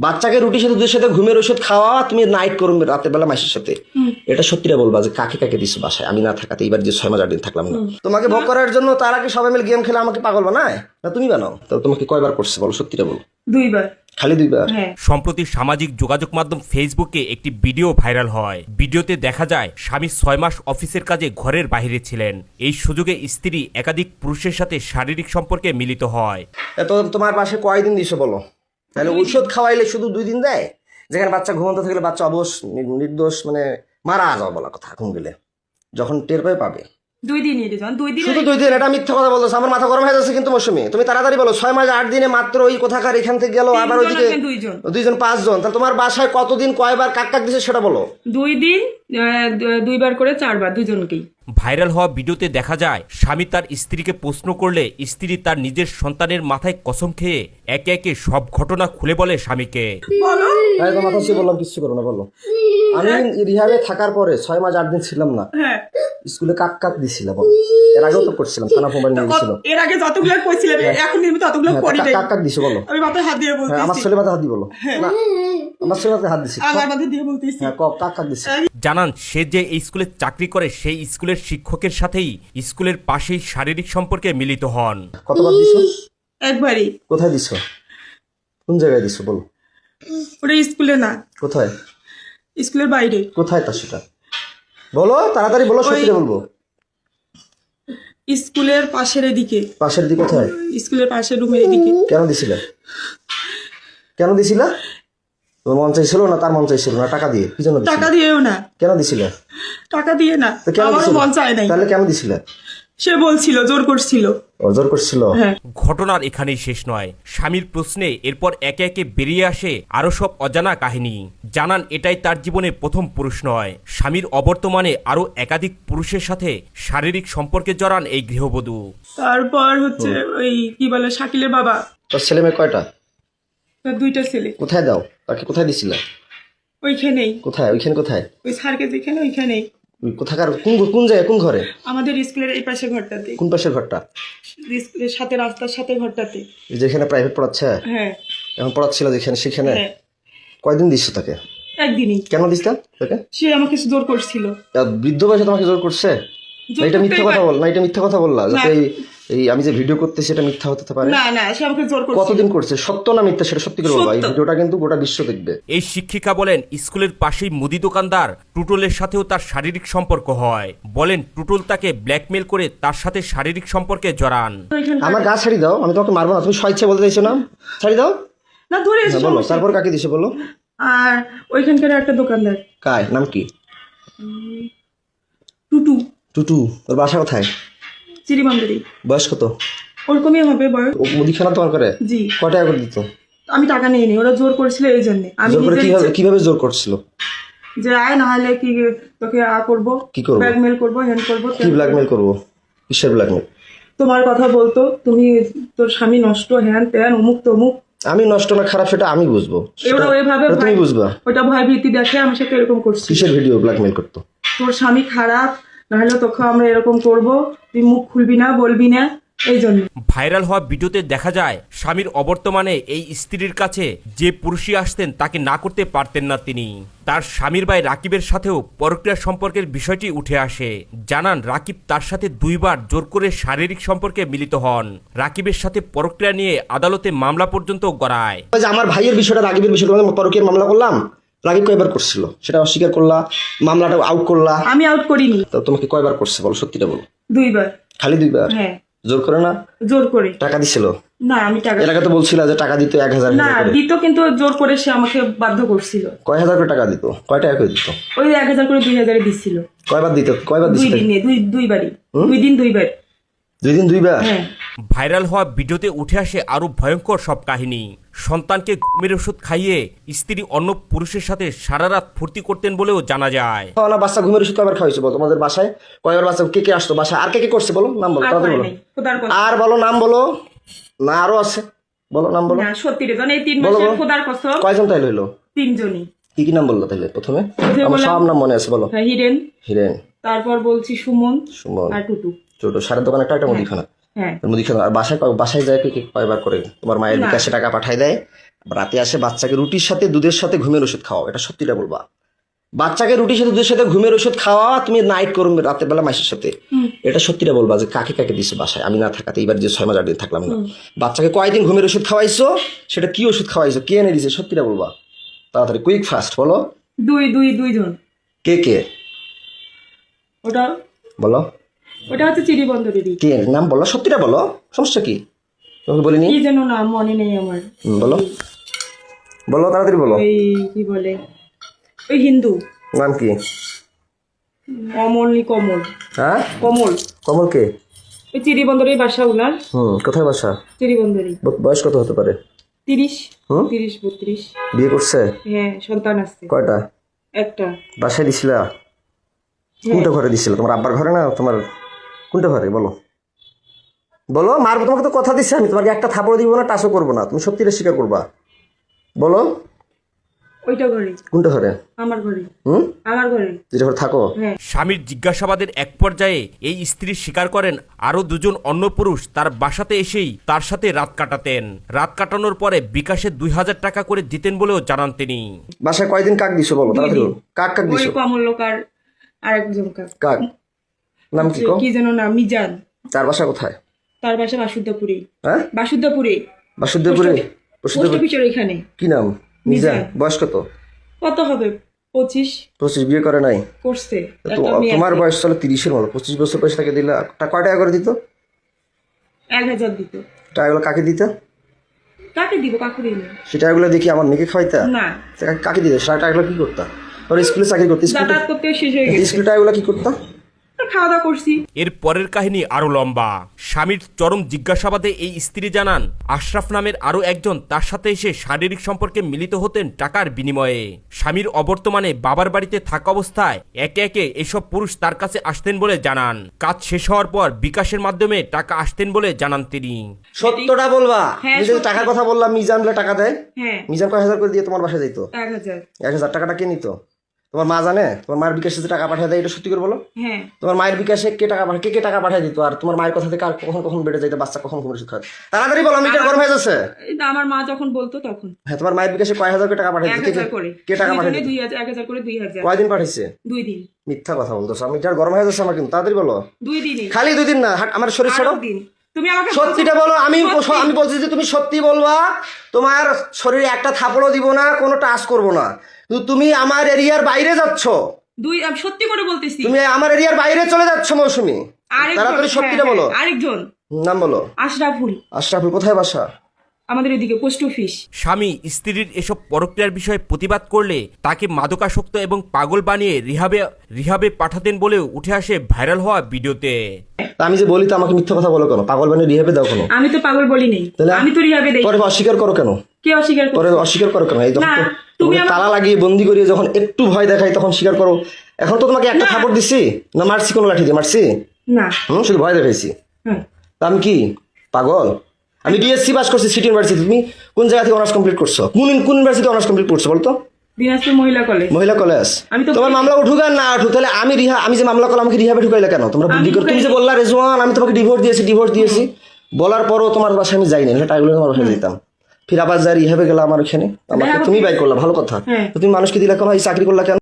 বাচ্চাকে রুটির সাথে দুধের সাথে ঘুমের ওষুধ খাওয়া, তুমি নাইট করবে রাতের বেলা মাসের সাথে। এটা সত্যিটা বলবা যে কাকে কাকে দিছো বাসায় আমি না থাকাতে, এইবার যে 6 মাস 8 দিন থাকলাম না। তোমাকে ভোগ করার জন্য তারা কি সবাই মিলে গেম খেলে আমাকে পাগল বানায়, না তুমি বানাও? তো তোমাকে কয়বার করছে বলো, সত্যিটা বলো। 2 বার। খালি 2 বার? সম্প্রতি সামাজিক যোগাযোগ মাধ্যম ফেসবুকে একটি ভিডিও ভাইরাল হয়। ভিডিওতে দেখা যায় স্বামী 6 মাস অফিসের কাজে ঘরের বাইরে ছিলেন। এই সুযোগে স্ত্রী একাধিক পুরুষের সাথে শারীরিক সম্পর্কে মিলিত হয়। তো তোমার বাসায় কয়দিন দিছো বলো? তাহলে ঔষধ খাওয়াইলে শুধু 2 দিন দেয়, যেখানে বাচ্চা ঘুমন্ত থাকলে বাচ্চা অবশ নির্দোষ মানে মারা যাওয়া বলা কথা, ঘুম গেলে যখন টের পাবে 2 দিনই রেজন, 2 দিন। শুধু 2 দিন? এটা মিথ্যা কথা বলছো, আমার মাথা গরম হয়ে যাচ্ছে কিন্তু মৌসুমী। তুমি তাড়াতাড়ি বলো, 6 মাস 8 দিনে মাত্র ওই কোথাকার এখান থেকে গেল, আবার ওইদিকে 2 জন 5 জন। তাহলে তোমার বাসায় কতদিন কয়বার কাক কাক দিছে সেটা বলো। 2 দিন 2 বার করে 4 বার, দুজনকেই। ভাইরাল হওয়া ভিডিওতে দেখা যায় স্বামী তার স্ত্রীকে প্রশ্ন করলে স্ত্রী তার নিজের সন্তানের মাথায় কসম খেয়ে একে একে সব ঘটনা খুলে বলে স্বামীকে। মাথা ছুঁয়ে বললাম কিচ্ছু করো না বলো। আমি রিহাবে থাকার পরে 6 মাস 8 দিন ছিলাম না, স্কুলে কাক কাক দিছিলাম। এর আগেও তো করছিলাম, থানা মোবাইল নিয়ে গেছিল। এর আগে যতগুলো কইছিলাম, এখন আমি ততগুলো করি নাই। কাক কাক দিছো বলো। আমি মাথায় হাত দিয়ে বলতেছি। আমার ছেলে মাথায় হাত দিয়ে বলো। না আমার ছেলে মাথায় হাত দিছি। আমার মাথায় দিয়ে বলতেছি। হ্যাঁ কাক কাক দিছি। জানান সে যে এই স্কুলে চাকরি করে সেই স্কুলের শিক্ষকের সাথেই স্কুলের পাশেই শারীরিক সম্পর্কে মিলিত হন। কতবার দিছো? একবারই। কোথায় দিছো? কোন জায়গায় দিছো বলো। ওটা স্কুলে না। কোথায়? স্কুলের বাইরে। কোথায় তা সেটা বলো, তাড়াতাড়ি বলো, সত্যি বলবো। স্কুলের পাশের এদিকে। পাশের দিকে কোথায়? স্কুলের পাশের রুমের এদিকে। কেন দিছিলা? কেন দিছিলা? তোমার মন চাইছিল না তার মন চাইছিল না? টাকা দিয়ে? কি জন্য দিছিলা? টাকা দিয়েও না। কেন দিছিলা? টাকা দিয়ে না, আমারও মন চায় নাই। তাহলে কেন দিছিলা? সে বলছিল, জোর করছিল। জোর করছিল? ঘটনার এখানেই শেষ নয়। স্বামীর প্রশ্নে এরপর একে একে বেরিয়ে আসে আরো সব অজানা কাহিনী। জানান এটাই তার জীবনের প্রথম পুরুষ নয়। স্বামীর অবর্তমানে আরো একাধিক পুরুষের সাথে শারীরিক সম্পর্কে জড়ান এই গৃহবধূ। তারপর হচ্ছে ওই কি বলে শাকিলের বাবা। তোর ছেলে মেয়ে কয়টা? তার 2টা ছেলে। কোথায় দাও তাকে? কোথায় দিছিলা? ওইখানেই। কোথায়? ওইখানে কোথায়? ওই স্যারকে যেখানে ওইখানেই। কোথাকার? কোন জায়গায়? কোন ঘরে? আমাদের স্কুলের এই পাশে ঘরটাতে। কোন পাশের ঘরটা? স্কুলের সাথে, রাস্তার সাথে ঘরটাতে। যেখানে প্রাইভেট পড়াচ্ছে? হ্যাঁ। এখন পড়াচ্ছিল যেখানে, সেখানে? কয়দিন দিচ্ছ তাকে? একদিনই। কেন দিস তাকে? সে আমাকে জোর করছিল। বৃদ্ধ বয়সে তোমাকে জোর করছে? না এটা মিথ্যা কথা বল, না এটা মিথ্যা কথা বললা যাতে এই আমি যে ভিডিও করতেছি এটা মিথ্যা হতে পারে। না না, সে আমাকে জোর করছে। কতদিন করছে? সত্য না মিথ্যা সেটা সত্যি করে বলবা। এই ভিডিওটা কিন্তু গোটা বিশ্ব দেখবে। এই শিক্ষিকা বলেন স্কুলের পাশেই মুদি দোকানদার টুটলের সাথেও তার শারীরিক সম্পর্ক হয়। বলেন টুটল তাকে ব্ল্যাকমেল করে তার সাথে শারীরিক সম্পর্কে জড়ান। আমার গা ছাড়ি দাও, আমি তোমাকে মারবো না। তুমি স্বেচ্ছা বলতে চাইছো না? ছাড়ি দাও না, ধরে এসে বলো। তারপর কাকে দিছে বলো? আর ওইখানকার একটা দোকানদার। কার নাম কি? টুটু। টুটু। তোর বাসা কোথায়? চিরিমান্দারি। বয়স কত? ওরকমই হবে বয়স। ও মুদিখানা তোমার করে? জি। কয় টাকা করে দিত? আমি টাকা নিয়ে নি, ওরা জোর করেছিল এই জন্য। আমি কিভাবে জোর করছিল? যে আয় না হলে কি তোকে করবো, কি করবো? ব্ল্যাকমেল করবো, হ্যান্ড করবো। কি ব্ল্যাকমেল করবো? কিসের ব্ল্যাকমেল? তোমার কথা বলতো, তুমি তোর স্বামী নষ্ট, হ্যান ত্যান, অমুক তমুক। আমি নষ্ট না খারাপ সেটা আমি বুঝবো, তুমি বুঝবা। ওটা ভয় ভীতি দেখে আমার সাথে এরকম করছি। কিসের ভিডিও ব্ল্যাকমেল করতো? তোর স্বামী খারাপ, নাহলে তোকে আমরা এরকম করব, তুই মুখ খুলবি না, বলবি না, এই জন্য। ভাইরাল হওয়া ভিডিওতে দেখা যায় স্বামীর অবর্তমানে এই স্ত্রীর কাছে যে পুরুষই আসতেন তাকে না করতে পারতেন না তিনি। তার স্বামীর ভাই রাকিবের সাথেও পরক্রিয়া সম্পর্কের বিষয়টি উঠে আসে। জানান রাকিব তার সাথে 2 বার জোর করে শারীরিক সম্পর্কে মিলিত হন। রাকিবের সাথে পরক্রিয়া নিয়ে আদালতে মামলা পর্যন্ত গড়ায়। আমার ভাইয়ের বিষয়টা, রাকিবের বিষয়টা পরক্রিয়ার মামলা করলাম। রাকিব কয়বার করছিল সেটা অস্বীকার করলা, মামলাটা আউট করলা। আমি আউট করিনি। তো তোমাকে কয়বার করছে বলো, সত্যিটা বলো। 2 বার। খালি 2 বার? হ্যাঁ। জোর করে না? জোর করে। টাকা দিছিল? না আমি টাকা, এর আগে তো বলছিলা যে টাকা দিত 1000 না দিত, কিন্তু জোর করে সে আমাকে বাধ্য করছিল। কয় হাজার করে টাকা দিত? কয় টাকা করে দিত? ওই 1000 করে 2000 দিছিল। কয়বার দিত? কয়বার দিছিল? 2 দিনে, 2 বারই। 2 দিন 2 বার। 2 দিন 2 বার? হ্যাঁ। ভাইরাল হওয়া ভিডিওতে উঠে আসে আরো ভয়ঙ্কর সব কাহিনী। সন্তানকে ঘুমের ওষুধ খাইয়ে স্ত্রী অন্য পুরুষের সাথে সারা রাত ফুর্তি করতেন বলেও জানা যায়। না বাচ্চা ঘুমের ওষুধ কয়বার খাওয়াইছো বলো? তোমাদের বাসায় কয়বার বাচ্চা কে কে আসতো বাসায়? আর কে কে করছে বলো? নাম বলো, তাড়াতাড়ি বলো। আর বলো, নাম বলো। না আরো আছে, বলো নাম বলো। না সত্যি রে, এই 3 মাসে খোদার কসম। কয়জন তাইলে হইলো? 3 জনই। কি কি নাম বললো তাইলে প্রথমে? আমার সব নাম মনে আছে, বলো। হিরেন। হিরেন। তারপর বলছি সুমন। সুমন আর টুটু। ছোট সারের দোকানে একটা মুদিখানা। হ্যাঁ। মুদিখানা। আর বাসায় যায় কি কয়বার করে? তোমার মায়ের বিকাশে টাকা পাঠায় দেয়, রাতে আসে বাচ্চাকে রুটির সাথে দুধের সাথে ঘুমের ওষুধ খাওয়াও, এটা সত্যিটা বলবা। বাচ্চাকে রুটির সাথে দুধের সাথে ঘুমের ওষুধ খাওয়া, তুমি নাইট করো রাতের বেলা মাসের সাথে, এটা সত্যিটা বলবা যে কাকে কাকে দিছো বাসায় আমি না থাকাতে, এবার যে 6 মাস 8 দিন থাকলাম না। বাচ্চাকে কয়দিন ঘুমের ওষুধ খাওয়াইছো, সেটা কি ওষুধ খাওয়াইছো, কে এনে দিছে, সত্যিটা বলবা তাড়াতাড়ি, কুইক ফাস্ট বলো। দুইজন। কে কে ওটা বলো, ওটা হচ্ছে চিড়িবন্দরেরই। কে নাম বলো, সত্যিটা বলো, সমস্যা কি, তোমাকে বলিনি? কি যেন নাম মনে নেই আমার। বলো বলো তাড়াতাড়ি বলো। ওই কি বলে, ওই হিন্দু নাম কি? কমল। হ্যাঁ কমল। কমল কে? ওই চিড়িবন্দরের বাসা উনার। কোথায় বাসা? চিড়িবন্দরই। বয়স কত হতে পারে? 30 হুম? 32। বিয়ে করছে? হ্যাঁ, সন্তান আছে কয়টা? একটা। বাসায় দিছিলা? কোনটা ঘরে দিছিল, তোমার আব্বার ঘরে না তোমার কোনটা ঘরে বলো? বলো, মারবো তোমাকে তো কথা দিচ্ছি আমি, তোমাকে একটা থাপড় দিব না, টাচও করবো না, তুমি সত্যিটা স্বীকার করবা, বলো। ওইটা ঘরে। কোনটা ঘরে? আমার ঘরে। আমার ঘরে যেটা ঘরে থাকো? হ্যাঁ। স্বামীর জিজ্ঞাসাবাদের এক পর্যায়ে এই স্ত্রী স্বীকার করেন আরো 2জন অন্য পুরুষ তার বাসাতে এসেই তার সাথে রাত কাটাতেন। রাত কাটানোর পরে বিকাশে 2000 টাকা করে দিতেন বলেও জানান তিনি। বাসায় কয়দিন কাক দিছো বলো তাড়াতাড়ি, কাক কাক ওই দিছো? কমল লোক আর আরেকজন কাক নাম কি? কি যেন নাম, মিজান। তার বাসা কোথায়? তার বাসা বাসুদেবপুরে। হ্যাঁ বাসুদেবপুরে। বাসুদেবপুরে? পোস্ট অফিসের ওইখানে। কি নাম? মিজান। বয়স কত? কত হবে? 25 বিয়ে করে নাই? করছে। তো একটা মেয়ে তোমার আছে। বয়স চলে 30-এর মতো, 25 বছর বয়স তাকে দিলে কয় টাকা করে দিত? 1000 দিত। টাকাগুলো কাকে দিত? কাকে দিব, কাকে দিব? সে টাকাগুলো দেখি আমার মেয়েকে খাওয়াইতা? না, কাকে দিতে? সে টাকাগুলো কি করতা? ওর স্কুলে চাকরি করতে, যাতায়াত করতে শেষ হয়ে গেছে। স্কুলে টাকাগুলো কি করতা? খাওয়া দাওয়া করছি। এর পরের কাহিনী আরো লম্বা। স্বামীর চরম জিজ্ঞাসাবাদে এই স্ত্রী জানান আশরাফ নামের আরো একজন তার সাথে এসে শারীরিক সম্পর্কে মিলিত হতেন টাকার বিনিময়ে। স্বামীর অবর্তমানে বাবার বাড়িতে থাকা অবস্থায় একে একে এসব পুরুষ তার কাছে আসতেন বলে জানান। কাজ শেষ হওয়ার পর বিকাশের মাধ্যমে টাকা আসতেন বলে জানান তিনি। সত্যটা বলবা। হ্যাঁ, তুমি যদি সত্যি। টাকার কথা বললাম, মিজান বলে টাকা দেয়, হ্যাঁ, মিজান কয় হাজার করে দিয়ে তোমার বাসায় যাইতো? 1000। 1000 টাকাটা কে নিত? তোমার মা জানে? তোমার মায়ের বিকাশে যে টাকা পাঠিয়ে দেয়, এটা সত্যি করে বলো। হ্যাঁ, তোমার মায়ের বিকাশে কে টাকা পাঠায়, কে টাকা পাঠিয়ে দিত? আর তোমার মায়ের কথা থেকে আর কখন কখন বেড়ে যাইতো, বাচ্চা কখন ঘুমের ওষুধ খায়? তাড়াতাড়ি বলো, মিটার গরম হয়ে যাচ্ছে। এই তো আমার মা যখন বলতো তখন হ্যাঁ, তোমার মায়ের বিকাশে কয় হাজার করে টাকা পাঠিয়ে দিত? 1000 করে। কে টাকা পাঠিয়ে দিত? 1000 করে 2000। কয়দিন পাঠাইছে? 2 দিন। মিথ্যা কথা বলতেছো, মিটার গরম হয়ে যাচ্ছে আমার কিন্তু, তাড়াতাড়ি বলো। 2 দিনই। খালি 2 দিন না, আমার শরীর ছোট। 8 দিন। তুমি আমাকে সত্যিটা বলো, আমি সত্যি। আমি বলছি যে তুমি সত্যি বলবা, তোমার শরীরে একটা থাপড়ও দিব না, কোনো টাচ করবো না, কিন্তু তুমি আমার এরিয়ার বাইরে যাচ্ছ, আমি সত্যি করে বলতেছি। তুমি আমার এরিয়ার বাইরে চলে যাচ্ছ মৌসুমী, আরেকজন, তাড়াতাড়ি সত্যিটা বলো। আরেকজন নাম বলো। আশরাফুল। আশরাফুল কোথায় বাসা? আমাদের এদিকে পোস্ট অফিস। স্বামী স্ত্রীর এসব পরক্রিয়ার বিষয়ে প্রতিবাদ করলে তাকে মাদকাসক্ত এবং পাগল বানিয়ে রিহাবে পাঠাতেন বলেও উঠে আসে ভাইরাল হওয়া ভিডিওতে। তা আমি যে বলি তো আমাকে মিথ্যা কথা বলো কেন? পাগল বানিয়ে রিহাবে দাও কেন? আমি তো পাগল বলি নেই, তাহলে আমি তো রিহাবে দেই। পরে অস্বীকার করো কেন? কে অস্বীকার পরে করে? অস্বীকার করো কেন? এই না, তুমি তুমি আমার- তালা লাগিয়ে বন্দি করিয়ে যখন একটু ভয় দেখাই তখন স্বীকার করো। এখন তো তোমাকে একটা থাপড় দিছি না, মারছি কোনো লাঠি দিয়ে মারছি? না। শুধু ভয় দেখাইছি। হ্যাঁ। তা আমি কি পাগল? আমি বিএসসি পাস করছি সিটি ইউনিভার্সিটি। তুমি কোন জায়গা থেকে অনার্স কমপ্লিট করছো? কোন ইউনিভার্সিটি অনার্স কমপ্লিট করছো বলতো? দিনাজপুর মহিলা কলেজ। মহিলা কলেজ। আমি তো- তোমার মামলা উঠুক আর না উঠুক, তাহলে আমি যে মামলা করলাম আমাকে রিহাবে ঢুকাইলে কেন? তোমরা বুদ্ধি করে তুমি যে বললা রেজওয়ান আমি তোমাকে ডিভোর্স দিয়েছি, বলার পরও তোমার বাসায় আমি যাই না, টাইগুলো তোমার বাসায় যেতাম, ফির আবার যাই রিহাবে গেলাম আমার ওখানে, আমাকে তুমি বাই করলা, ভালো কথা। হ্যাঁ। তো তুমি মানুষকে দিলা কেন? এই চাকরি করলা কেন?